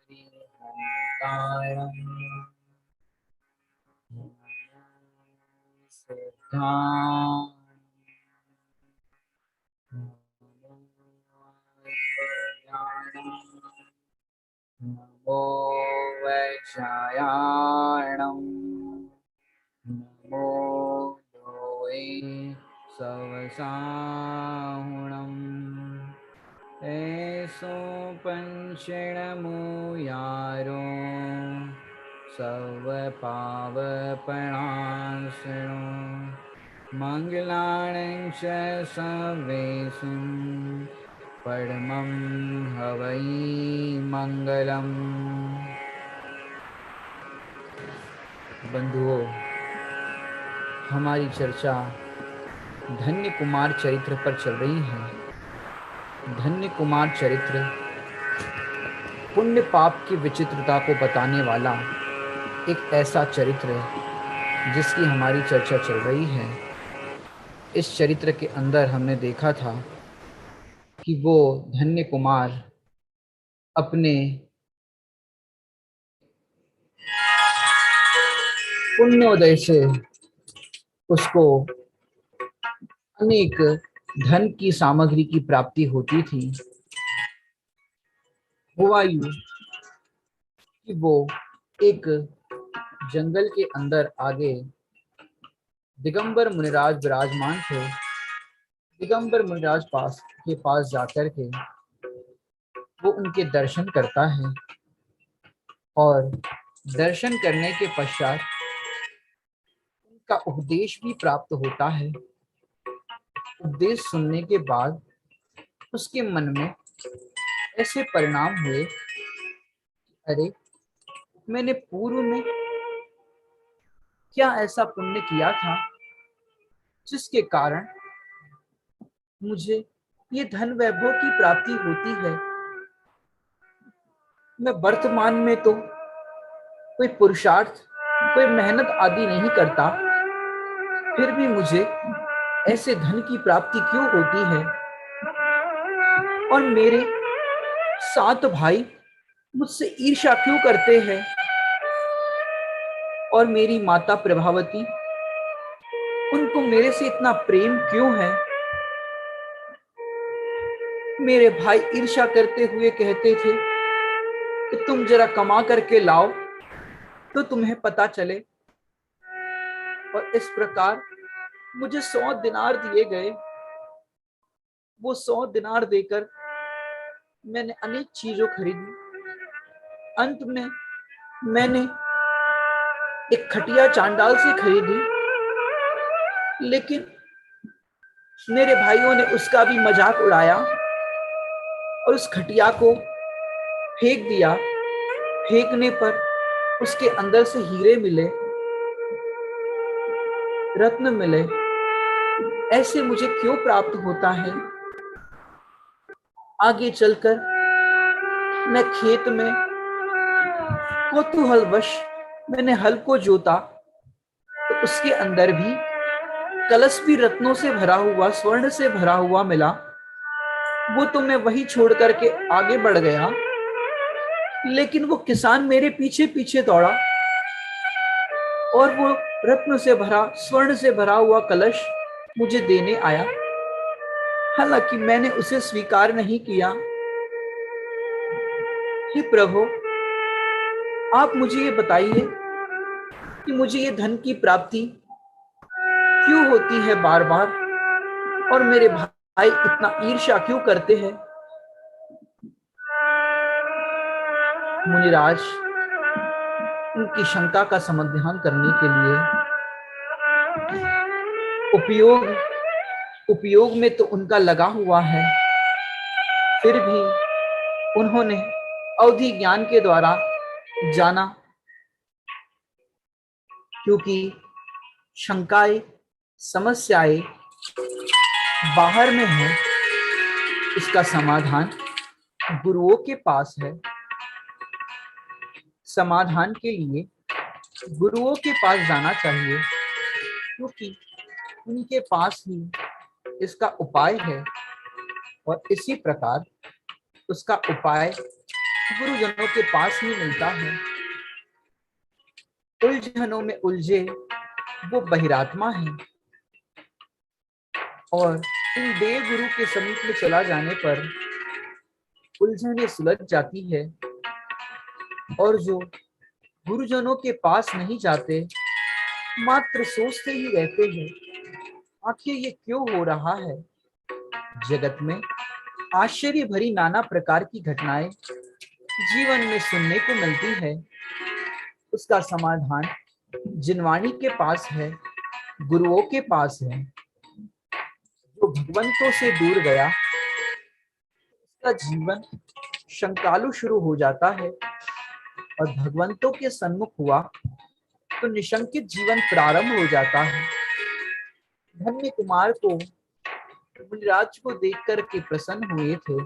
नमो वैशायाणं नमो लोये सवसाहुणम् ऐसो पंचणमो यारो सव पावपणासनो मंगलाणं च सवेशं परमं हवै मंगलम। बंधुओं, हमारी चर्चा धन्य कुमार चरित्र पर चल रही है। धन्य कुमार चरित्र पुण्य पाप की विचित्रता को बताने वाला एक ऐसा चरित्र है जिसकी हमारी चर्चा चल रही है। इस चरित्र के अंदर हमने देखा था कि वो धन्य कुमार अपने पुण्योदय से उसको अनेक धन की सामग्री की प्राप्ति होती थी। हुआ यूं कि वो एक जंगल के अंदर आगे दिगंबर मुनिराज विराजमान थे। दिगंबर मुनिराज के पास जाकर के वो उनके दर्शन करता है और दर्शन करने के पश्चात उनका उपदेश भी प्राप्त होता है। उपदेश सुनने के बाद उसके मन में ऐसे परिणाम हुए, अरे मैंने पूर्व में क्या ऐसा पुण्य किया था जिसके कारण मुझे ये धन वैभव की प्राप्ति होती है। मैं वर्तमान में तो कोई पुरुषार्थ, कोई मेहनत आदि नहीं करता, फिर भी मुझे ऐसे धन की प्राप्ति क्यों होती है? और मेरे 7 भाई मुझसे ईर्ष्या क्यों करते हैं? और मेरी माता प्रभावती, उनको मेरे से इतना प्रेम क्यों है? मेरे भाई ईर्ष्या करते हुए कहते थे कि तुम जरा कमा करके लाओ तो तुम्हें पता चले। और इस प्रकार मुझे 100 दिनार दिए गए। वो 100 दिनार देकर मैंने अनेक चीजों खरीदी। अंत में मैंने एक खटिया चांडाल से खरीदी, लेकिन मेरे भाइयों ने उसका भी मजाक उड़ाया और उस खटिया को फेंक दिया। फेंकने पर उसके अंदर से हीरे मिले, रत्न मिले। ऐसे मुझे क्यों प्राप्त होता है? आगे चलकर मैं खेत में कौतूहलवश मैंने हल को जोता तो उसके अंदर भी कलश भी रत्नों से भरा हुआ, स्वर्ण से भरा हुआ मिला। वो तो मैं वही छोड़ करके आगे बढ़ गया, लेकिन वो किसान मेरे पीछे पीछे दौड़ा और वो रत्न से भरा, स्वर्ण से भरा हुआ कलश मुझे देने आया। हालांकि मैंने उसे स्वीकार नहीं किया। हे प्रभु, आप मुझे ये बताइए कि मुझे ये धन की प्राप्ति क्यों होती है बार बार, और मेरे भाई इतना ईर्ष्या क्यों करते हैं? मुनिराज उनकी शंका का समाधान करने के लिए उपयोग में तो उनका लगा हुआ है, फिर भी उन्होंने अवधि ज्ञान के द्वारा जाना, क्योंकि शंकाएं, समस्याएं बाहर में है, इसका समाधान गुरुओं के पास है। समाधान के लिए गुरुओं के पास जाना चाहिए, क्योंकि उनके पास ही इसका उपाय है। और इसी प्रकार उसका उपाय गुरुजनों के पास ही मिलता है। उलझनों में उलझे वो बहिरात्मा है और इन देव गुरु के समीप में चला जाने पर उलझनें सुलझ जाती है। और जो गुरुजनों के पास नहीं जाते, मात्र सोचते ही रहते हैं आखिर ये क्यों हो रहा है। जगत में आश्चर्य भरी नाना प्रकार की घटनाएं जीवन में सुनने को मिलती है। उसका समाधान जिनवाणी के पास है, गुरुओं के पास है। जो भगवंतों से दूर गया उसका जीवन शंकालु शुरू हो जाता है और भगवंतों के सन्मुख हुआ तो निशंकित जीवन प्रारंभ हो जाता है। धन्य कुमार को मुनिराज को देख कर के प्रसन्न हुए थे।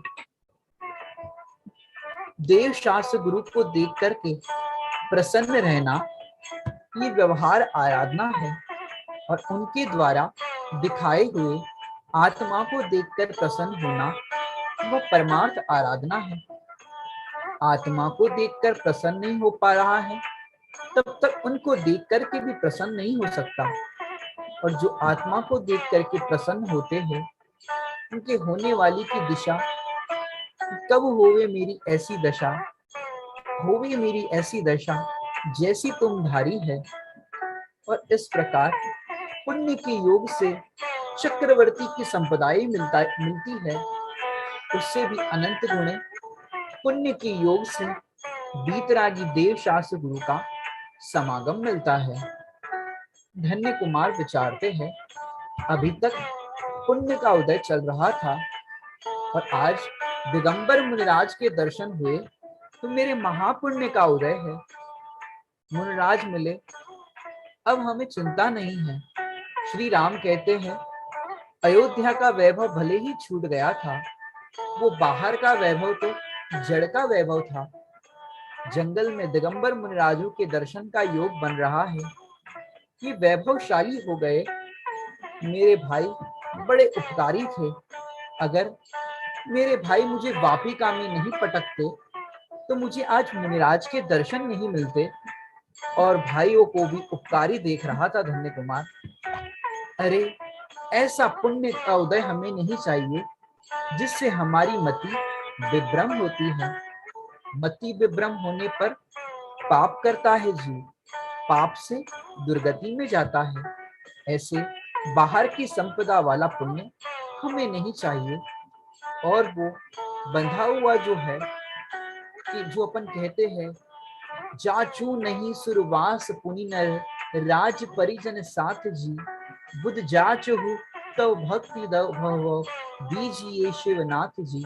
देव शास्त्र गुरु को देख करके प्रसन्न रहना ये व्यवहार आराधना है और उनके द्वारा दिखाए हुए आत्मा को देखकर प्रसन्न होना वह परमार्थ आराधना है। आत्मा को देखकर प्रसन्न नहीं हो पा रहा है तब तक उनको देख करके भी प्रसन्न नहीं हो सकता। और जो आत्मा को देख करके प्रसन्न होते हैं उनके होने वाली की दिशा, कब होवे मेरी ऐसी दशा, होवे मेरी ऐसी दशा जैसी तुम धारी है। और इस प्रकार पुण्य के योग से चक्रवर्ती की संपदाएं मिलती है। उससे भी अनंत गुणे पुण्य के योग से बीतरागी देव शास्त्र गुरु का समागम मिलता है। धन्य कुमार विचारते हैं, अभी तक पुण्य का उदय चल रहा था और आज दिगंबर मुनिराज के दर्शन हुए तो मेरे महापुण्य का उदय है। मुनिराज मिले, अब हमें चिंता नहीं है। श्री राम कहते हैं, अयोध्या का वैभव भले ही छूट गया था, वो बाहर का वैभव तो जड़ का वैभव था। जंगल में दिगंबर मुनिराजों के दर्शन का योग बन रहा है। ये वैभवशाली हो गए। मेरे भाई बड़े उपकारी थे। अगर मेरे भाई मुझे वापिका में नहीं पटकते तो मुझे आज मुनिराज के दर्शन नहीं मिलते। और भाइयों को भी उपकारी देख रहा था धन्य कुमार। अरे ऐसा पुण्य का उदय हमें नहीं चाहिए जिससे हमारी मति विभ्रम होती है। मति विभ्रम होने पर पाप करता है जीव, पाप से दुर्गति में जाता है। ऐसे बाहर की संपदा वाला पुण्य हमें नहीं चाहिए। और वो बंधा हुआ जो है कि जो अपन कहते हैं, जाचू नहीं सुरवास पुनि नर, राज परिजन साथ जी, बुध जाच हो तब भक्ति भव, दीजिए शिवनाथ जी।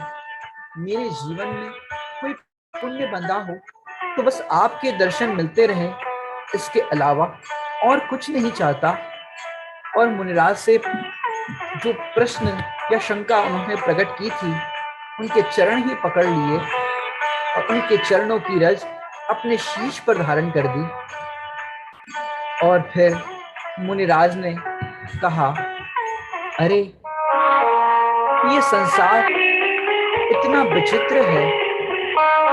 मेरे जीवन में कोई पुण्य बंधा हो तो बस आपके दर्शन मिलते रहे, इसके अलावा और कुछ नहीं चाहता। और मुनिराज से जो प्रश्न या शंका उन्होंने प्रकट की थी, उनके चरण ही पकड़ लिए और उनके चरणों की रज अपने शीश पर धारण कर दी। और फिर मुनिराज ने कहा, अरे ये संसार इतना विचित्र है,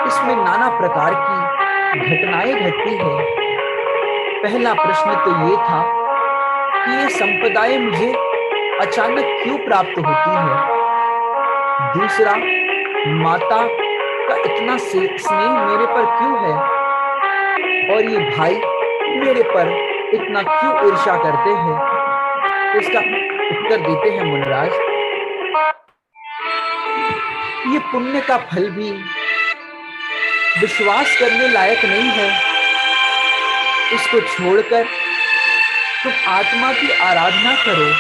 इसमें नाना प्रकार की घटनाएं घटती है। पहला प्रश्न तो ये था कि ये संपदाएं मुझे अचानक क्यों प्राप्त होती है। दूसरा, माता का इतना स्नेह मेरे पर क्यों है और ये भाई मेरे पर इतना क्यों ईर्ष्या करते हैं। इसका उत्तर देते हैं मुनिराज, ये पुण्य का फल भी विश्वास करने लायक नहीं है। इसको छोड़कर तुम आत्मा की आराधना करो,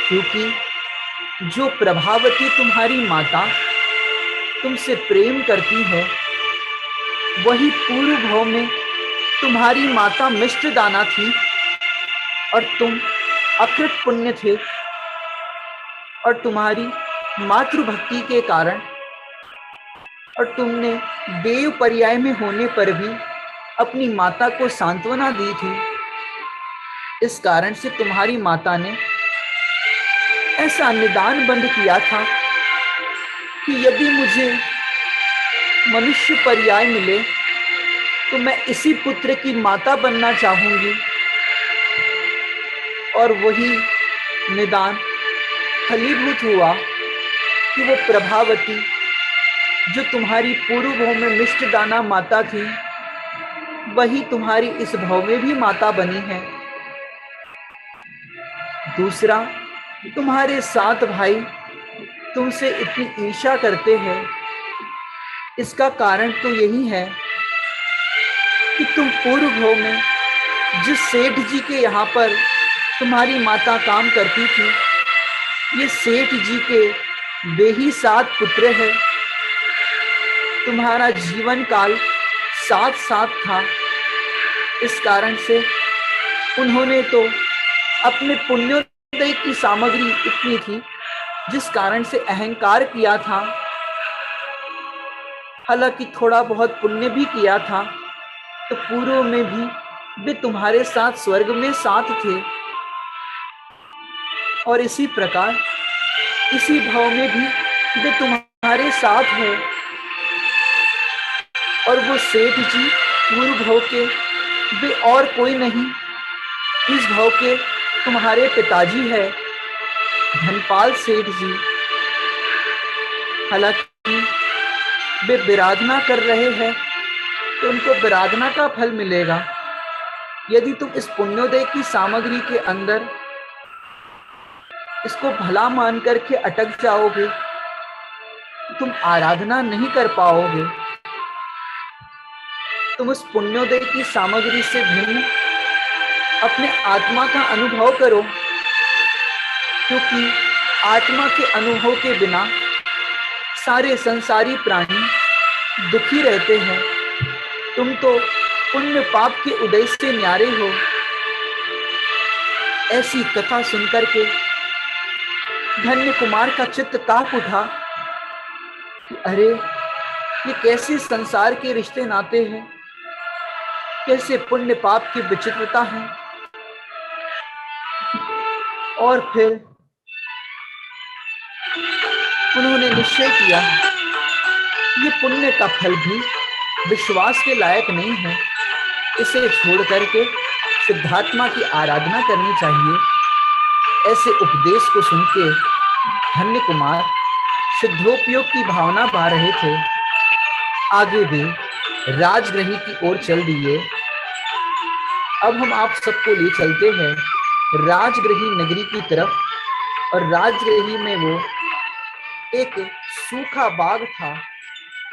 क्योंकि जो प्रभावती तुम्हारी माता तुमसे प्रेम करती है, वही पूर्व भव में तुम्हारी माता मिष्ट दाना थी और तुम अकृत पुण्य थे। और तुम्हारी मातृभक्ति के कारण और तुमने देव पर्याय में होने पर भी अपनी माता को सांत्वना दी थी। इस कारण से तुम्हारी माता ने ऐसा निदान बंद किया था कि यदि मुझे मनुष्य पर्याय मिले तो मैं इसी पुत्र की माता बनना चाहूंगी। और वही निदान फलीभूत हुआ कि वो प्रभावती, जो तुम्हारी पूर्व भव में मिष्ट दाना माता थी, वही तुम्हारी इस भव में भी माता बनी है। दूसरा, तुम्हारे 7 भाई तुमसे इतनी ईर्ष्या करते हैं। इसका कारण तो यही है कि तुम पूर्व भव में जिस सेठ जी के यहाँ पर तुम्हारी माता काम करती थी, ये सेठ जी के वे ही 7 पुत्र हैं। तुम्हारा जीवन काल 7 था। इस कारण से उन्होंने तो अपने पुण्योदय की सामग्री इतनी थी, जिस कारण से अहंकार किया था। हालांकि थोड़ा बहुत पुण्य भी किया था, तो पूर्व में भी वे तुम्हारे साथ स्वर्ग में साथ थे। और इसी प्रकार इसी भाव में भी वे तुम्हारे साथ है। और वो सेठ जी पूर्व भाव के वे और कोई नहीं, इस भाव के तुम्हारे पिताजी है, धनपाल सेठ जी। हालांकि वे विराधना कर रहे हैं तो उनको विराधना का फल मिलेगा। यदि तुम इस पुण्योदय की सामग्री के अंदर इसको भला मान करके अटक जाओगे, तुम आराधना नहीं कर पाओगे। तुम उस पुण्योदय की सामग्री से भिन्न अपने आत्मा का अनुभव करो, क्योंकि आत्मा के अनुभव के बिना सारे संसारी प्राणी दुखी रहते हैं। तुम तो पुण्य पाप के उदय से न्यारे हो। ऐसी कथा सुनकर के धन्य कुमार का चित्त कांप उठा कि अरे, ये कैसे संसार के रिश्ते नाते हैं, कैसे पुण्य पाप की विचित्रता है। और फिर उन्होंने निश्चय किया, ये पुण्य का फल भी विश्वास के लायक नहीं है, इसे छोड़ करके सिद्धात्मा की आराधना करनी चाहिए। ऐसे उपदेश को सुन के धन्य कुमार सिद्धोपयोग की भावना पा रहे थे। आगे वे राजगृह की ओर चल दिए। अब हम आप सबको ले चलते हैं राजगृही नगरी की तरफ। और राजगृही में वो एक सूखा बाग था,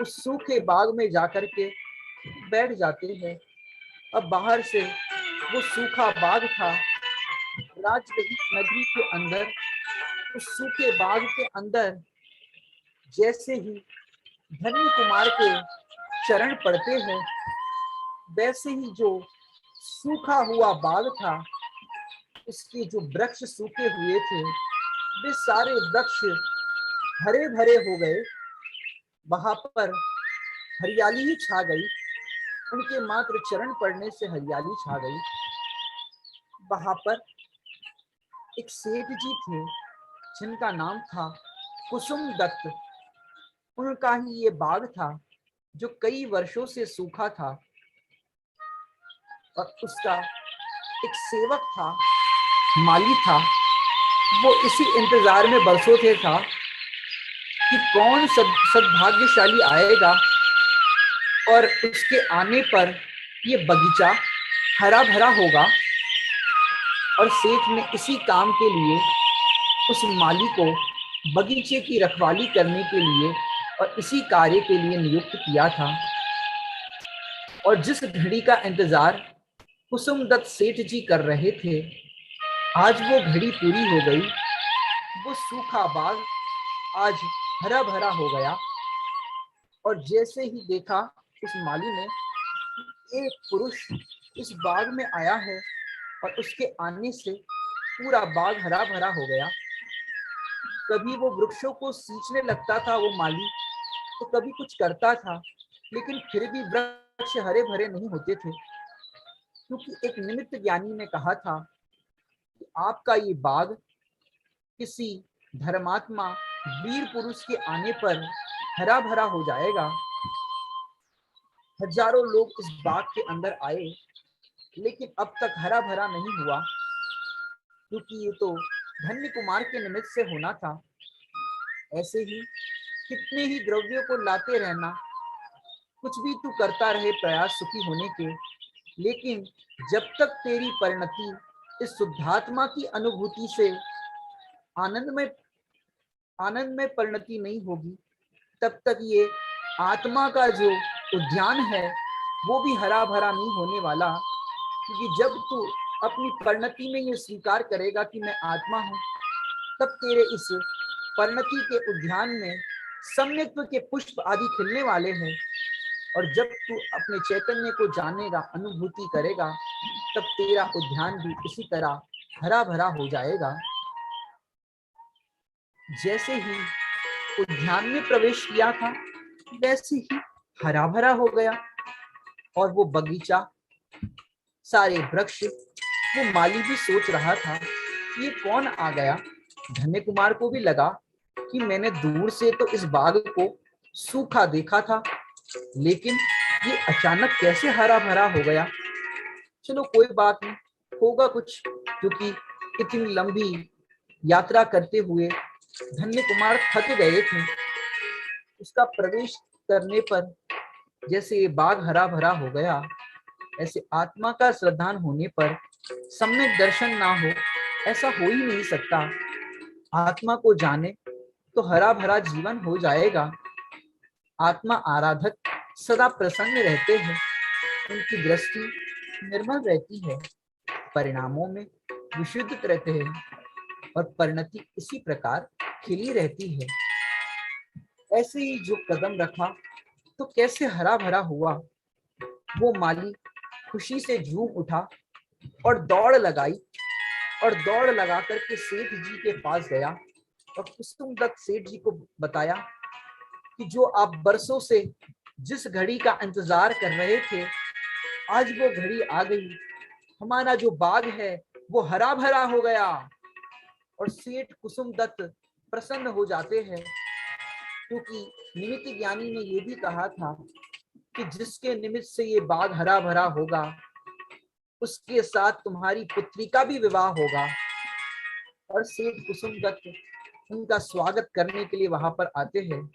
उस सूखे बाग में जाकर के बैठ जाते हैं। अब बाहर से वो सूखा बाग था, राजगृही नगरी के अंदर उस सूखे बाग के अंदर जैसे ही धन्य कुमार के चरण पड़ते हैं, वैसे ही जो सूखा हुआ बाग था, उसके जो वृक्ष सूखे हुए थे, वे सारे वृक्ष हरे भरे हो गए। वहां पर हरियाली ही छा गई, उनके मात्र चरण पड़ने से हरियाली छा गई। वहां पर एक सेठ जी थे, जिनका नाम था कुसुम दत्त। उनका ही ये बाग था, जो कई वर्षों से सूखा था। और उसका एक सेवक था, माली था। वो इसी इंतजार में बरसों से था कि कौन सद्भाग्यशाली आएगा और उसके आने पर ये बगीचा हरा भरा होगा। और सेठ ने इसी काम के लिए उस माली को बगीचे की रखवाली करने के लिए और इसी कार्य के लिए नियुक्त किया था। और जिस घड़ी का इंतजार कुसुमदत्त सेठ जी कर रहे थे, आज वो घड़ी पूरी हो गई। वो सूखा बाग आज हरा भरा हो गया। और जैसे ही देखा उस माली ने, एक पुरुष इस बाग में आया है और उसके आने से पूरा बाग हरा भरा हो गया। कभी वो वृक्षों को सींचने लगता था वो माली, तो कभी कुछ करता था, लेकिन फिर भी वृक्ष हरे भरे नहीं होते थे। क्योंकि एक निमित्त ज्ञानी ने कहा था कि आपका ये बाग किसी धर्मात्मा वीर पुरुष के आने पर हरा भरा हो जाएगा। हजारों लोग इस बाग के अंदर आए, लेकिन अब तक हरा भरा नहीं हुआ, क्योंकि ये तो धन्य कुमार के निमित्त से होना था। ऐसे ही कितने ही द्रव्यों को लाते रहना, कुछ भी तू करता रहे प्रयास सुखी होने के, लेकिन जब तक तेरी परिणति इस शुद्धात्मा की अनुभूति से आनंद में परिणति नहीं होगी, तब तक ये आत्मा का जो उद्यान है वो भी हरा भरा नहीं होने वाला। क्योंकि जब तू अपनी परिणति में ये स्वीकार करेगा कि मैं आत्मा हूं, तब तेरे इस परिणति के उद्यान में सम्यक्त्व के पुष्प आदि खिलने वाले हैं। और जब तू अपने चैतन्य को जानेगा, अनुभूति करेगा, तब तेरा उद्यान भी इसी तरह हरा भरा हो जाएगा। जैसे ही उद्यान में प्रवेश किया था, वैसे ही हरा भरा हो गया। और वो बगीचा, सारे वृक्ष, वो माली भी सोच रहा था ये कौन आ गया। धन्य कुमार को भी लगा कि मैंने दूर से तो इस बाग को सूखा देखा था, लेकिन ये अचानक कैसे हरा भरा हो गया। चलो कोई बात नहीं, होगा कुछ, क्योंकि इतनी लंबी यात्रा करते हुए धन्य कुमार थक गए थे। उसका प्रवेश करने पर जैसे ये बाग हरा भरा हो गया, ऐसे आत्मा का श्रद्धान होने पर सम्यक दर्शन ना हो, ऐसा हो ही नहीं सकता। आत्मा को जाने तो हरा भरा जीवन हो जाएगा। आत्मा आराधक सदा प्रसन्न रहते हैं, उनकी दृष्टि निर्मल रहती है, परिणामों में विशुद्ध रहते हैं, और परिणति इसी प्रकार खिली रहती है। ऐसे ही जो कदम रखा तो कैसे हरा भरा हुआ। वो माली खुशी से झूम उठा और दौड़ लगाई, और दौड़ लगा करके सेठ जी के पास गया और कुसुम दत्त सेठ जी को बताया कि जो आप बरसों से जिस घड़ी का इंतजार कर रहे थे, आज वो घड़ी आ गई। हमारा जो बाग है वो हरा भरा हो गया। और सेठ कुसुम दत्त प्रसन्न हो जाते हैं, क्योंकि निमित्त ज्ञानी ने ये भी कहा था कि जिसके निमित्त से ये बाग हरा भरा होगा, उसके साथ तुम्हारी पुत्री का भी विवाह होगा। और सेठ कुसुम दत्त उनका स्वागत करने के लिए वहां पर आते हैं।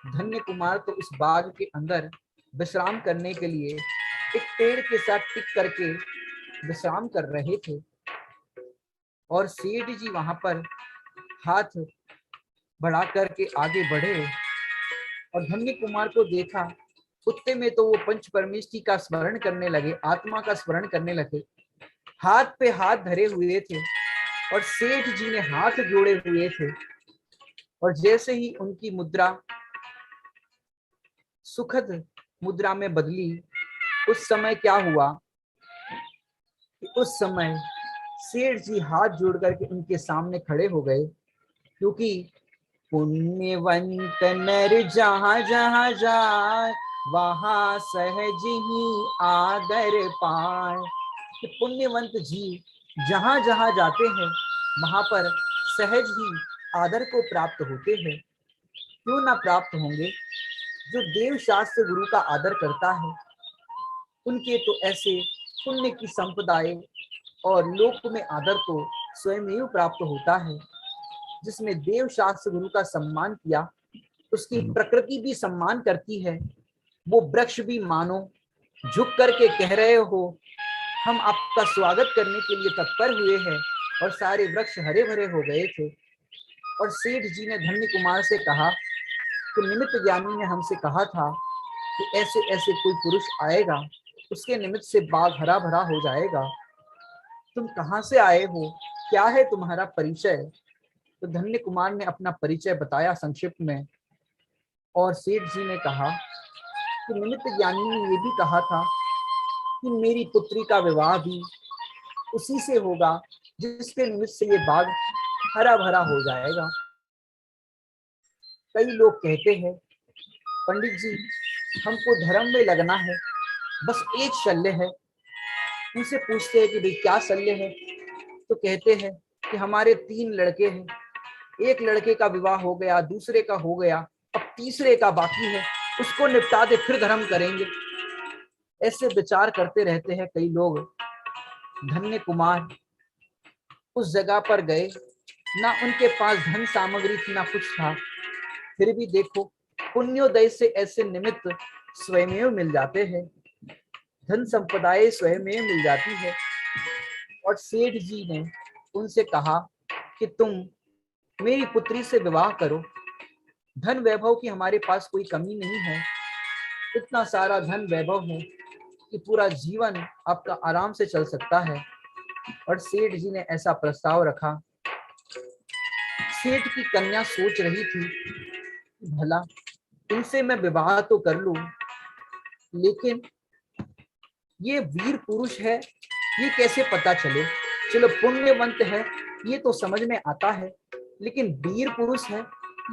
धन्य कुमार तो इस बाग के अंदर विश्राम करने के लिए एक पेड़ के साथ टिक करके विश्राम कर रहे थे, और सेठ जी वहां पर हाथ बढ़ा करके आगे बढ़े और धन्य कुमार को देखा। कुत्ते में तो वो पंच परमेष्टि का स्मरण करने लगे, आत्मा का स्मरण करने लगे, हाथ पे हाथ धरे हुए थे और सेठ जी ने हाथ जोड़े हुए थे। और जैसे ही उनकी मुद्रा सुखद मुद्रा में बदली, उस समय क्या हुआ, उस समय सेठ जी हाथ जोड़ करके उनके सामने खड़े हो गए। क्योंकि पुण्यवंत नर जहां जहां जाए, वहां सहज ही आदर पाए। कि पुण्यवंत जी जहां जहां जाते हैं, वहां पर सहज ही आदर को प्राप्त होते हैं। क्यों ना प्राप्त होंगे। जो देव शास्त्र गुरु का आदर करता है, उनके तो ऐसे पुण्य की संपदाएं और लोक में आदर तो स्वयं ही प्राप्त होता है। जिसने देव शास्त्र गुरु का सम्मान किया, उसकी प्रकृति भी सम्मान करती है। वो वृक्ष भी मानो झुक करके कह रहे हो, हम आपका स्वागत करने के लिए तत्पर हुए हैं। और सारे वृक्ष हरे भरे हो गए थे। और सेठ जी ने धन्य कुमार से कहा कि निमित्त ज्ञानी ने हमसे कहा था कि ऐसे ऐसे कोई पुरुष आएगा, उसके निमित्त से बाग हरा भरा हो जाएगा। तुम कहाँ से आए हो, क्या है तुम्हारा परिचय। तो धन्य कुमार ने अपना परिचय बताया संक्षिप्त में। और सेठ जी ने कहा कि निमित्त ज्ञानी ने ये भी कहा था कि मेरी पुत्री का विवाह भी उसी से होगा जिसके निमित्त से ये बाग हरा भरा हो जाएगा। कई लोग कहते हैं, पंडित जी हमको धर्म में लगना है, बस एक शल्य है। उनसे पूछते हैं कि भाई क्या शल्य है, तो कहते हैं कि हमारे 3 लड़के हैं, एक लड़के का विवाह हो गया, दूसरे का हो गया, अब तीसरे का बाकी है, उसको निपटा दे फिर धर्म करेंगे। ऐसे विचार करते रहते हैं कई लोग। धन्य कुमार उस जगह पर गए, ना उनके पास धन सामग्री थी ना कुछ था, फिर भी देखो पुण्योदय से ऐसे निमित्त स्वयमेव मिल जाते हैं, धन संपदाएं स्वयमेव मिल जाती है। और सेठ जी ने उनसे कहा कि तुम मेरी पुत्री से विवाह करो, धन वैभव की हमारे पास कोई कमी नहीं है, इतना सारा धन वैभव है कि पूरा जीवन आपका आराम से चल सकता है। और सेठ जी ने ऐसा प्रस्ताव रखा। सेठ की कन्या सोच रही थी, भला इनसे मैं विवाह तो कर लूं, लेकिन ये वीर पुरुष है, ये कैसे पता चले। चलो पुण्यवंत है ये तो समझ में आता है, लेकिन वीर पुरुष है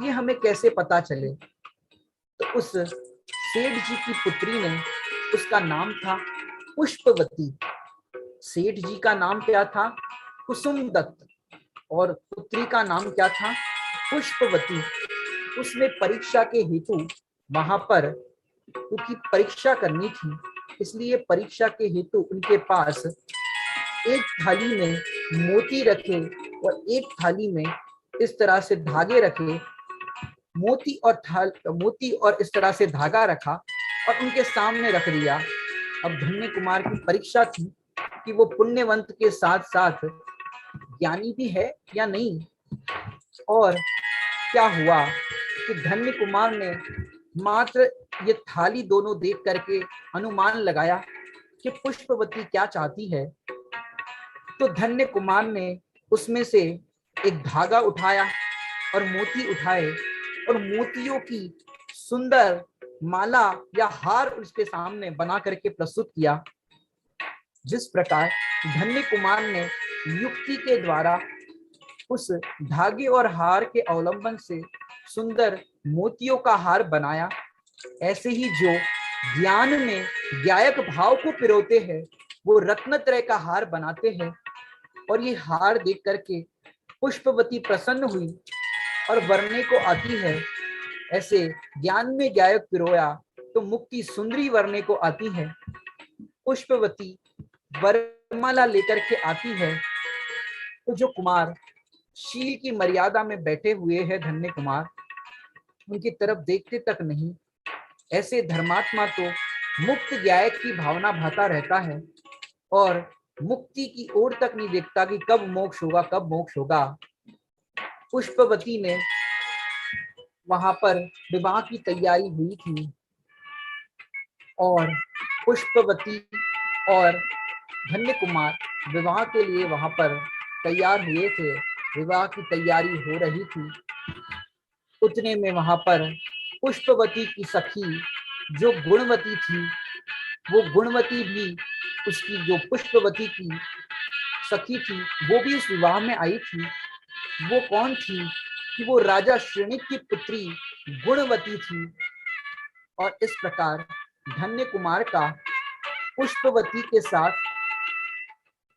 ये हमें कैसे पता चले। तो उस सेठ जी की पुत्री ने, उसका नाम था पुष्पवती। सेठ जी का नाम क्या था? कुसुम दत्त। और पुत्री का नाम क्या था? पुष्पवती। उसने परीक्षा के हेतु वहां पर, क्योंकि परीक्षा करनी थी, इसलिए परीक्षा के हेतु उनके पास एक थाली में मोती रखे और एक थाली में इस तरह से धागे रखे। मोती और इस तरह से धागा रखा और उनके सामने रख दिया। अब धन्य कुमार की परीक्षा थी कि वो पुण्यवंत के साथ साथ ज्ञानी भी है या नहीं। और क्या हुआ कि धन्य कुमार ने मात्र ये थाली दोनों देख करके अनुमान लगाया कि पुष्पवती क्या चाहती है। तो धन्य कुमार ने उसमें से एक धागा उठाया और मोती उठाए और मोतियों की सुंदर माला या हार उसके सामने बना करके प्रस्तुत किया। जिस प्रकार धन्य कुमार ने युक्ति के द्वारा उस धागे और हार के अवलंबन से सुंदर मोतियों का हार बनाया, ऐसे ही जो ज्ञान में ज्ञायक भाव को पिरोते हैं वो रत्नत्रय का हार बनाते हैं। और ये हार देख करके पुष्पवती प्रसन्न हुई और वरने को आती है। ऐसे ज्ञान में ज्ञायक पिरोया तो मुक्ति सुंदरी वरने को आती है। पुष्पवती वरमाला लेकर के आती है, तो जो कुमार शील की मर्यादा में बैठे हुए हैं धन्य कुमार, उनकी तरफ देखते तक नहीं। ऐसे धर्मात्मा तो मुक्त ज्ञायक की भावना भाता रहता है और मुक्ति की ओर तक नहीं देखता कि कब मोक्ष होगा, कब मोक्ष होगा। पुष्पवती ने वहां पर विवाह की तैयारी हुई थी और पुष्पवती और धन्य कुमार विवाह के लिए वहां पर तैयार हुए थे, विवाह की तैयारी हो रही थी। उतने में वहां पर पुष्पवती की सखी जो गुणवती थी, वो गुणवती भी, उसकी जो पुष्पवती की सखी थी वो भी इस विवाह में आई थी। वो कौन थी कि वो राजा श्रेणिक की पुत्री गुणवती थी। और इस प्रकार धन्य कुमार का पुष्पवती के साथ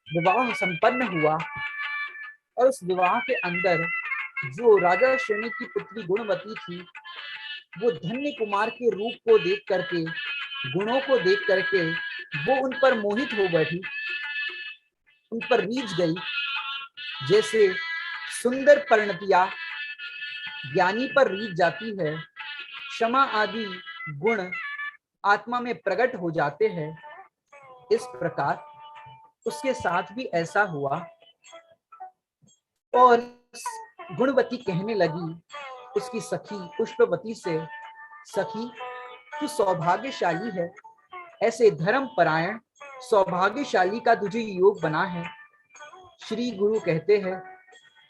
विवाह संपन्न हुआ। और उस विवाह के अंदर जो राजा श्रेणी की पुत्री गुणवती थी, वो धन्य कुमार के रूप को देख करके, गुणों को देख करके वो उन पर मोहित हो बैठी, उन पर रीझ गई। जैसे सुंदर परिणतिया ज्ञानी पर रीझ जाती है, क्षमा आदि गुण आत्मा में प्रकट हो जाते हैं, इस प्रकार उसके साथ भी ऐसा हुआ। और गुणवती कहने लगी उसकी सखी पुष्पवती से, सखी तू सौभाग्यशाली है, ऐसे धर्म परायण सौभाग्यशाली का तुझे योग बना है। श्री गुरु कहते हैं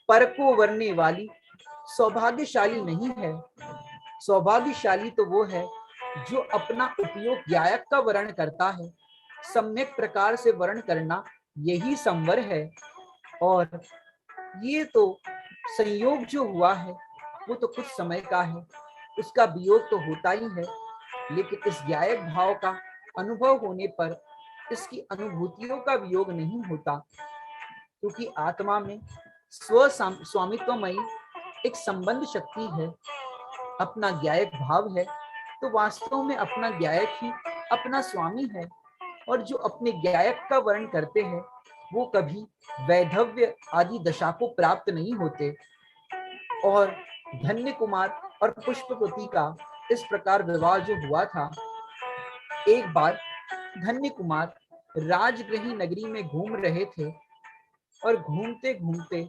पर को वरने वाली सौभाग्यशाली नहीं है, सौभाग्यशाली तो वो है जो अपना उपयोग ज्ञायक का वर्ण करता है। सम्यक प्रकार से वर्ण करना यही संवर है। और ये तो संयोग जो हुआ है वो तो कुछ समय का है, उसका वियोग तो होता ही है, लेकिन इस ज्ञायक भाव का अनुभव होने पर इसकी अनुभूतियों का वियोग नहीं होता, क्योंकि आत्मा में स्व स्वामित्वमयी एक संबंध शक्ति है। अपना ज्ञायक भाव है तो वास्तव में अपना ज्ञायक ही अपना स्वामी है। और जो अपने गायक का वर्ण करते हैं वो कभी वैधव्य आदि दशा को प्राप्त नहीं होते। और धन्य कुमार और पुष्पवती का इस प्रकार विवाह जो हुआ था, एक बार धन्य कुमार राजगृही नगरी में घूम रहे थे और घूमते घूमते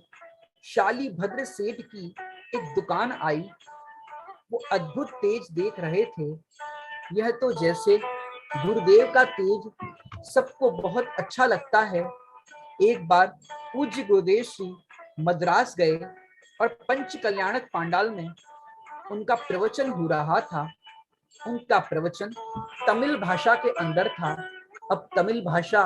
शाली भद्र सेठ की एक दुकान आई। वो अद्भुत तेज देख रहे थे। यह तो जैसे गुरुदेव का तेज सबको बहुत अच्छा लगता है। एक बार पूज्य गुरुदेव श्री मद्रास गए और पंच कल्याणक पांडाल में उनका प्रवचन हो रहा था। उनका प्रवचन तमिल भाषा के अंदर था। अब तमिल भाषा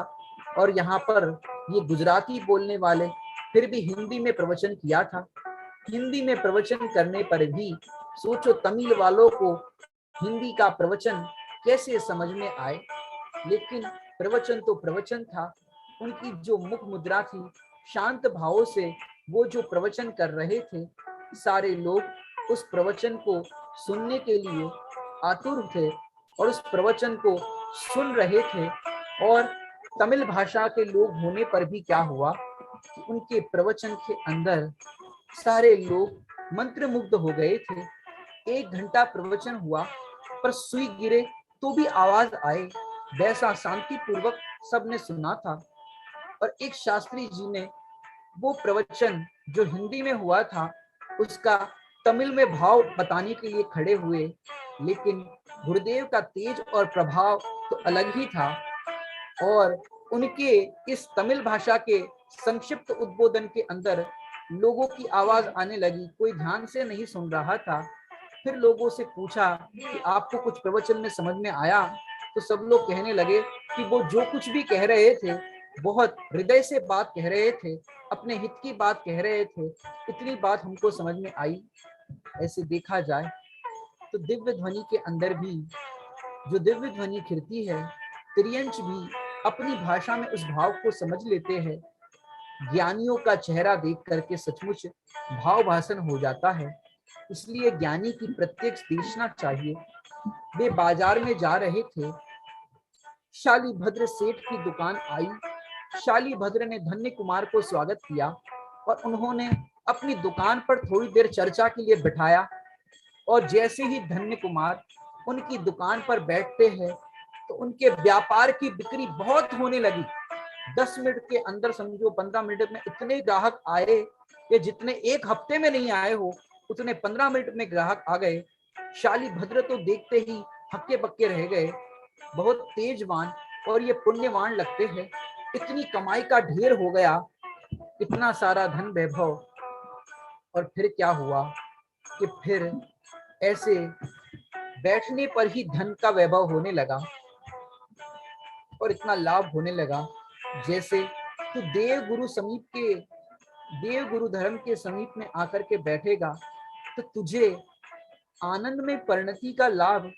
और यहाँ पर ये गुजराती बोलने वाले, फिर भी हिंदी में प्रवचन किया था। हिंदी में प्रवचन करने पर भी सोचो तमिल वालों को हिंदी का प्रवचन कैसे समझ में आए। लेकिन प्रवचन तो प्रवचन था। उनकी जो मुख मुद्रा थी, शांत भावों से वो जो प्रवचन कर रहे थे, सारे लोग उस प्रवचन को सुनने के लिए आतुर थे और उस प्रवचन को सुन रहे थे। और तमिल भाषा के लोग होने पर भी क्या हुआ कि उनके प्रवचन के अंदर सारे लोग मंत्रमुग्ध हो गए थे। 1 घंटा प्रवचन हुआ, पर सुई गिरे तो भी आवाज आए, वैसा शांतिपूर्वक सबने सुना था। और एक शास्त्री जी ने वो प्रवचन जो हिंदी में हुआ था उसका तमिल में भाव बताने के लिए खड़े हुए। लेकिन गुरुदेव का तेज और प्रभाव तो अलग ही था और उनके इस तमिल भाषा के संक्षिप्त उद्बोधन के अंदर लोगों की आवाज आने लगी। कोई ध्यान से नहीं सुन रहा था। फिर लोगों से पूछा कि आपको कुछ प्रवचन में समझ में आया? तो सब लोग कहने लगे कि वो जो कुछ भी कह रहे थे बहुत हृदय से बात कह रहे थे, अपने हित की बात कह रहे थे, इतनी बात हमको समझ में आई। ऐसे देखा जाए तो दिव्य ध्वनि के अंदर भी जो दिव्य ध्वनि खिरती है, त्रियंच भी अपनी भाषा में उस भाव को समझ लेते हैं। ज्ञानियों का चेहरा देख करके सचमुच भाव भाषण हो जाता है। इसलिए ज्ञानी की प्रत्येक देखना चाहिए। वे बाजार में जा रहे थे, शाली भद्र सेठ की दुकान आई। शाली भद्र ने धन्य कुमार को स्वागत किया और उन्होंने अपनी दुकान पर थोड़ी देर चर्चा के लिए बिठाया। और जैसे ही धन्य कुमार उनकी दुकान पर बैठते हैं तो उनके व्यापार की बिक्री बहुत होने लगी। 10 मिनट के अंदर समझो 15 मिनट में इतने ग्राहक आए, ये जितने एक हफ्ते में नहीं आए हो उतने 15 मिनट में ग्राहक आ गए। शाली भद्र तो देखते ही हक्के बक्के रह गए। बहुत तेजवान और ये पुण्यवान लगते हैं। इतनी कमाई का ढेर हो गया, इतना सारा धन वैभव। और फिर क्या हुआ कि फिर ऐसे बैठने पर ही धन का वैभव होने लगा और इतना लाभ होने लगा जैसे तू देव गुरु धर्म के समीप में आकर के बैठेगा तो तुझे आनंद में परिणति का लाभ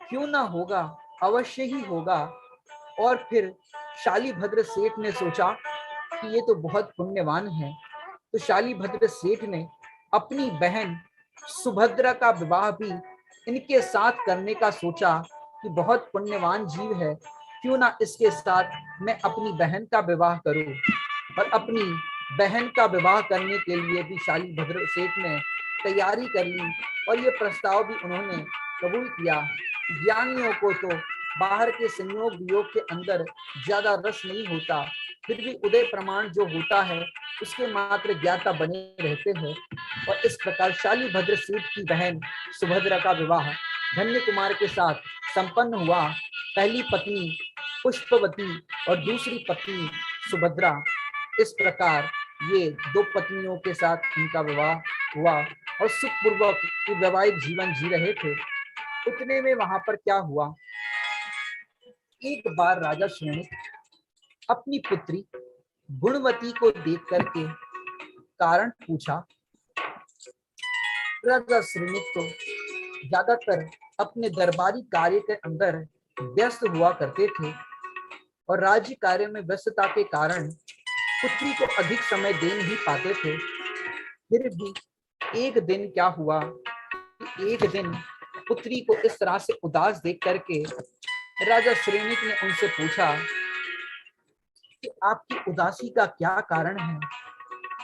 क्यों ना होगा, अवश्य ही होगा। और फिर शाली भद्र सेठ ने सोचा कि ये तो बहुत पुण्यवान है। तो शाली भद्र सेठ ने अपनी बहन सुभद्रा का विवाह भी इनके साथ करने का सोचा कि बहुत पुण्यवान जीव है, क्यों ना इसके साथ मैं अपनी बहन का विवाह करूं। और अपनी बहन का विवाह करने के लिए भी शाली भद्र सेठ ने तैयारी कर ली और ये प्रस्ताव भी उन्होंने कबूल किया। ज्ञानियों को तो बाहर के संयोग वियोग के अंदर ज्यादा रस नहीं होता, फिर भी उदय प्रमाण जो होता है उसके मात्र ज्ञाता बने रहते हैं। और इस प्रकार शाली भद्र सेठ की बहन सुभद्रा का विवाह धन्य कुमार के साथ संपन्न हुआ। पहली पत्नी पुष्पवती और दूसरी पत्नी सुभद्रा, इस प्रकार ये 2 पत्नियों के साथ उनका विवाह हुआ और सुखपूर्वक वैवाहिक जीवन जी रहे थे। उतने में वहां पर क्या हुआ, एक बार राजा श्रेणिक अपनी पुत्री गुणवती को देख करके कारण पूछा। राजा श्रेणिक तो ज्यादातर अपने दरबारी कार्य के अंदर व्यस्त हुआ करते थे और राज्य कार्य में व्यस्तता के कारण पुत्री को अधिक समय दे नहीं पाते थे। फिर भी एक दिन क्या हुआ, एक दिन पुत्री को इस तरह से उदास देख करके राजा श्रेणिक ने उनसे पूछा कि आपकी उदासी का क्या कारण है।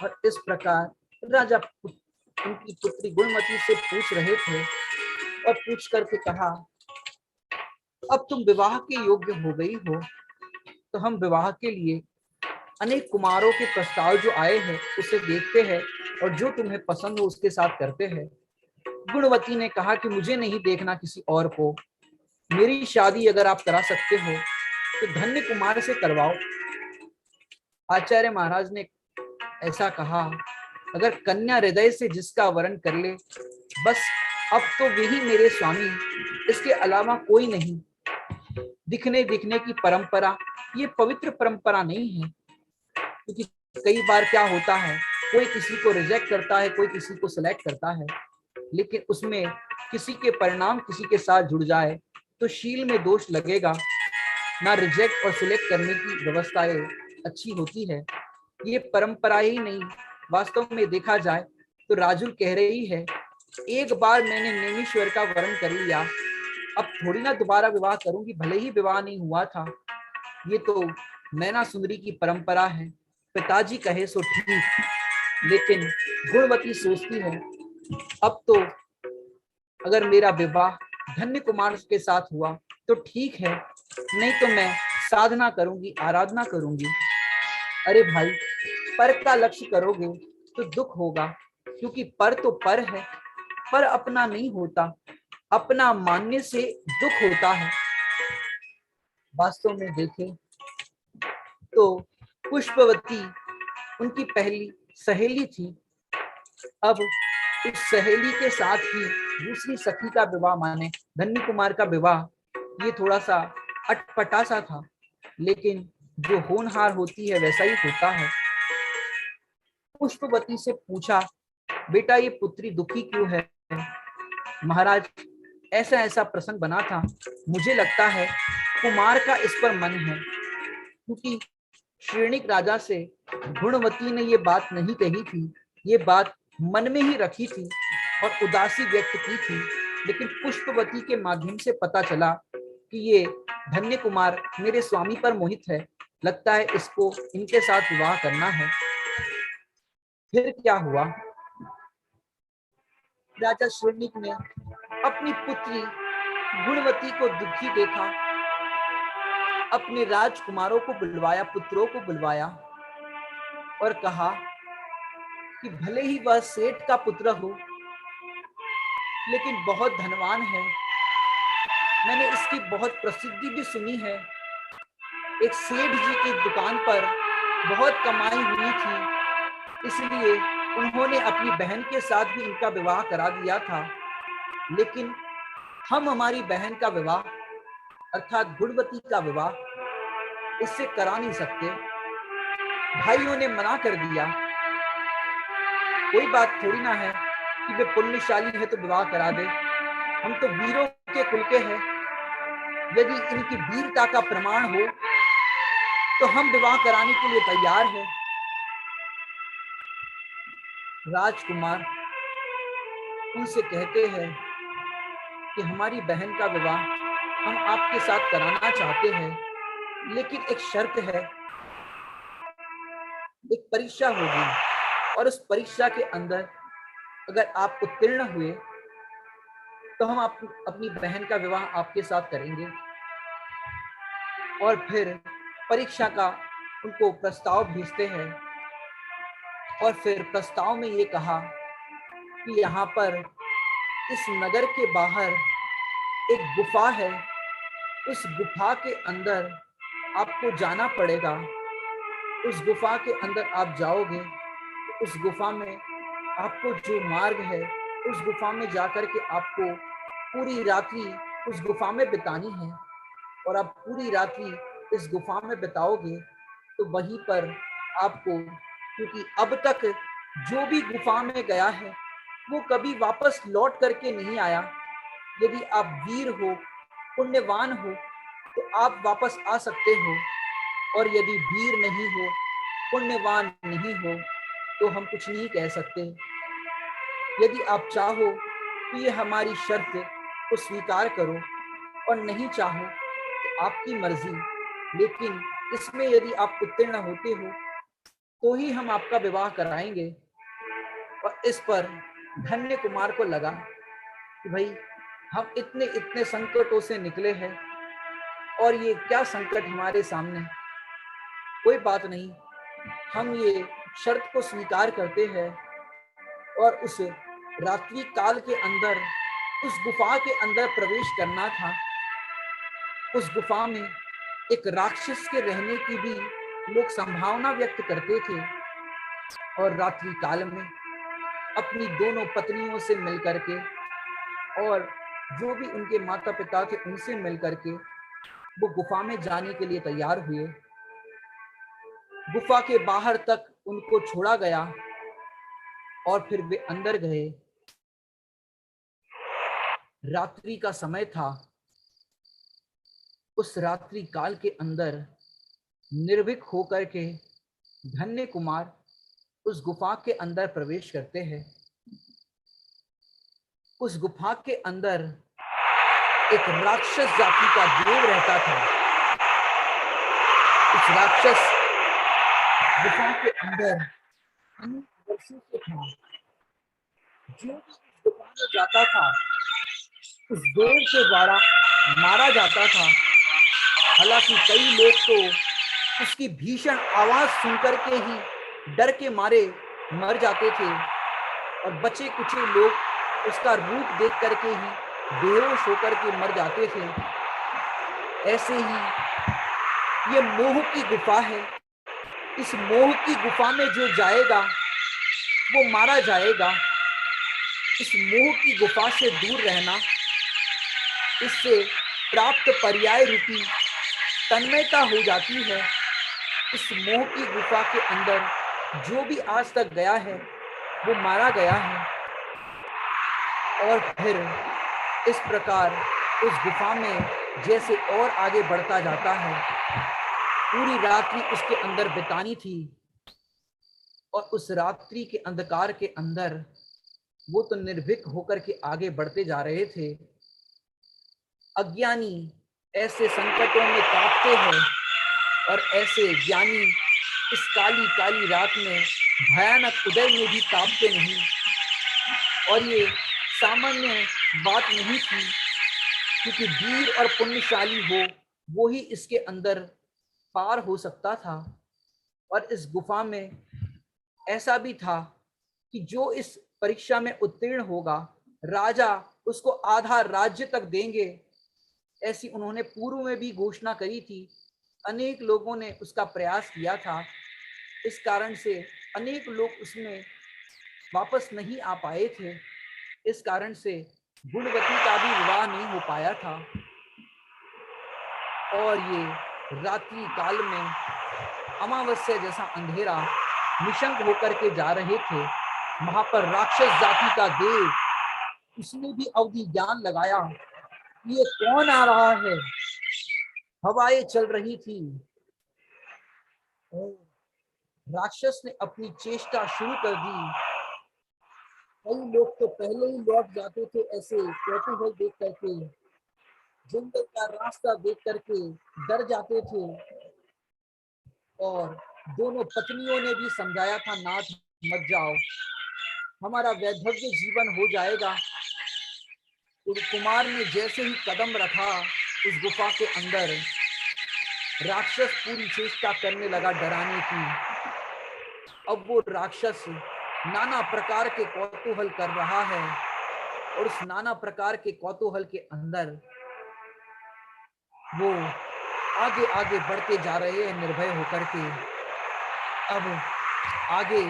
और इस प्रकार राजा उनकी पुत्री गुणमती से पूछ रहे थे और पूछ करके कहा, अब तुम विवाह के योग्य हो गई हो, तो हम विवाह के लिए अनेक कुमारों के प्रस्ताव जो आए हैं उसे देखते हैं और जो तुम्हें पसंद हो उसके साथ करते हैं। गुणवती ने कहा कि मुझे नहीं देखना किसी और को, मेरी शादी अगर आप करा सकते हो तो धन्य कुमार से करवाओ। आचार्य महाराज ने ऐसा कहा, अगर कन्या हृदय से जिसका वरण कर ले बस, अब तो वही मेरे स्वामी, इसके अलावा कोई नहीं। दिखने दिखने की परंपरा ये पवित्र परंपरा नहीं है, क्योंकि कई बार क्या होता है, कोई किसी को रिजेक्ट करता है, कोई किसी को सिलेक्ट करता है, लेकिन उसमें किसी के परिणाम किसी के साथ जुड़ जाए तो शील में दोष लगेगा। ना रिजेक्ट और सिलेक्ट करने की व्यवस्था अच्छी होती है, ये परंपरा ही नहीं। वास्तव में देखा जाए तो राजुल कह रही है, एक बार मैंने नेमीश्वर का वरण कर लिया, अब थोड़ी ना दोबारा विवाह करूंगी, भले ही विवाह नहीं हुआ था। ये तो नैना सुंदरी की परंपरा है, पिताजी कहे सो ठीक। लेकिन गुणवती सोचती है, अब तो अगर मेरा विवाह धन्य कुमार के साथ हुआ तो ठीक है, नहीं तो मैं साधना करूंगी, आराधना करूंगी। अरे भाई, पर का लक्ष्य करोगे तो दुख होगा, क्योंकि पर तो पर है, पर अपना नहीं होता, अपना मानने से दुख होता है। वास्तव में देखें तो पुष्पवती उनकी पहली सहेली थी, अब उस सहेली के साथ ही दूसरी सखी का विवाह, माने धन्य कुमार का विवाह, ये थोड़ा सा अटपटा सा था, लेकिन जो होनहार होती है वैसा ही होता है। पुष्पवती से पूछा, बेटा ये पुत्री दुखी क्यों है? महाराज, ऐसा ऐसा प्रसंग बना था, मुझे लगता है कुमार का इस पर मन है, क्योंकि श्रेणिक राजा से गुणवती ने ये बात नहीं कही थी, ये बात मन में ही रखी थी और उदासी व्यक्त की थी, लेकिन पुष्पवती के माध्यम से पता चला कि ये धन्य कुमार मेरे स्वामी पर मोहित है, लगता है इसको इनके साथ विवाह करना है। फिर क्या हुआ, राजा श्रेणिक ने अपनी पुत्री गुणवती को दुखी देखा, अपने राजकुमारों को बुलवाया, पुत्रों को बुलवाया और कहा कि भले ही वह सेठ का पुत्र हो, लेकिन बहुत धनवान है, मैंने इसकी बहुत प्रसिद्धि भी सुनी है, एक सेठ जी की दुकान पर बहुत कमाई हुई थी, इसलिए उन्होंने अपनी बहन के साथ भी इनका विवाह करा दिया था, लेकिन हम हमारी बहन का विवाह अर्थात गुणवती का विवाह इससे करा नहीं सकते। भाइयों ने मना कर दिया, कोई बात थोड़ी ना है कि वे पुण्यशाली है तो विवाह करा दे, हम तो वीरों के कुल के हैं, यदि इनकी वीरता का प्रमाण हो तो हम विवाह कराने के लिए तैयार हैं। राजकुमार उनसे कहते हैं कि हमारी बहन का विवाह हम आपके साथ कराना चाहते हैं, लेकिन एक शर्त है, एक परीक्षा होगी और उस परीक्षा के अंदर अगर आप उत्तीर्ण हुए तो हम अपनी बहन का विवाह आपके साथ करेंगे। और फिर परीक्षा का उनको प्रस्ताव भेजते हैं और फिर प्रस्ताव में ये कहा कि यहाँ पर इस नगर के बाहर एक गुफा है, उस गुफा के अंदर आपको जाना पड़ेगा। उस गुफा के अंदर आप जाओगे तो उस गुफा में आपको जो मार्ग है, उस गुफा में जाकर के आपको पूरी रात्रि उस गुफा में बितानी है, और आप पूरी रात्रि इस गुफा में बिताओगे तो वहीं पर आपको, क्योंकि अब तक जो भी गुफा में गया है वो कभी वापस लौट करके नहीं आया, यदि आप वीर हो, पुण्यवान हो तो आप वापस आ सकते हो, और यदि वीर नहीं हो, पुण्यवान नहीं हो तो हम कुछ नहीं कह सकते। यदि आप चाहो तो ये हमारी शर्त को स्वीकार करो, और नहीं चाहो तो आपकी मर्जी, लेकिन इसमें यदि आप उत्तीर्ण होते हो तो ही हम आपका विवाह कराएंगे। और इस पर धन्य कुमार को लगा कि भाई हम इतने इतने संकटों से निकले हैं और ये क्या संकट हमारे सामने, कोई बात नहीं, हम ये शर्त को स्वीकार करते हैं। और उस रात्रि काल के अंदर उस गुफा के अंदर प्रवेश करना था। उस गुफा में एक राक्षस के रहने की भी लोग संभावना व्यक्त करते थे और रात्रि काल में अपनी दोनों पत्नियों से मिलकर के और जो भी उनके माता पिता थे उनसे मिलकर के वो गुफा में जाने के लिए तैयार हुए। गुफा के बाहर तक उनको छोड़ा गया और फिर वे अंदर गए। रात्रि का समय था। उस रात्रि काल के अंदर निर्भीक होकर के धन्य कुमार उस गुफा के अंदर प्रवेश करते हैं। उस गुफा के अंदर एक राक्षस जाति का देव रहता था। उस राक्षस गुफा के अंदर अनेक वर्षों से था। जो उस गुफा में जाता था उस देव के द्वारा मारा जाता था। हालांकि कई लोग तो उसकी भीषण आवाज सुनकर के ही डर के मारे मर जाते थे और बचे कुछ लोग उसका रूप देख करके ही बेहोश होकर के मर जाते थे। ऐसे ही ये मोह की गुफा है। इस मोह की गुफा में जो जाएगा वो मारा जाएगा। इस मोह की गुफा से दूर रहना, इससे प्राप्त पर्याय रूपी तन्मयता हो जाती है। इस मोह की गुफा के अंदर जो भी आज तक गया है वो मारा गया है। और फिर इस प्रकार उस गुफा में जैसे और आगे बढ़ता जाता है, पूरी रात्रि उसके अंदर बितानी थी। और उस रात्रि के अंधकार के अंदर वो तो निर्भीक होकर के आगे बढ़ते जा रहे थे। अज्ञानी ऐसे संकटों में कांपते हैं और ऐसे ज्ञानी इस काली काली रात में भयानक उदय में भी कांपते नहीं। और ये सामान्य बात नहीं थी, क्योंकि वीर और पुण्यशाली हो वो ही इसके अंदर पार हो सकता था। और इस गुफा में ऐसा भी था कि जो इस परीक्षा में उत्तीर्ण होगा राजा उसको आधा राज्य तक देंगे, ऐसी उन्होंने पूर्व में भी घोषणा करी थी। अनेक लोगों ने उसका प्रयास किया था। इस कारण से अनेक लोग उसमें वापस नहीं आ पाए थे। इस कारण से गुणवती का भी विवाह नहीं हो पाया था। और ये रात्रि काल में अमावस्या जैसा अंधेरा निशंक होकर के जा रहे थे। वहां पर राक्षस जाति का देव, उसने भी अवधि ज्ञान लगाया, ये कौन आ रहा है। हवाएं चल रही थी। राक्षस ने अपनी चेष्टा शुरू कर दी। कई लोग तो पहले ही लौट जाते थे ऐसे कौतूहल देख करके, जंगल का रास्ता देख करके डर जाते थे। और दोनों पत्नियों ने भी समझाया था, नाथ मत जाओ, हमारा वैधव्य जीवन हो जाएगा। तो कुमार ने जैसे ही कदम रखा उस गुफा के अंदर, राक्षस पूरी चेष्टा करने लगा डराने की। अब वो राक्षस नाना प्रकार के कौतूहल कर रहा है और उस नाना प्रकार के कौतूहल के अंदर वो आगे आगे बढ़ते जा रहे हैं निर्भय होकर के। अब आगे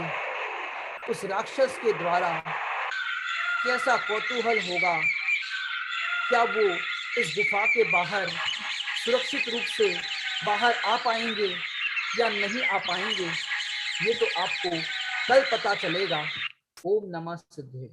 उस राक्षस के द्वारा कैसा कौतूहल होगा, क्या वो इस गुफा के बाहर सुरक्षित रूप से बाहर आ पाएंगे या नहीं आ पाएंगे, ये तो आपको कल पता चलेगा। ओम नमः सिद्धे।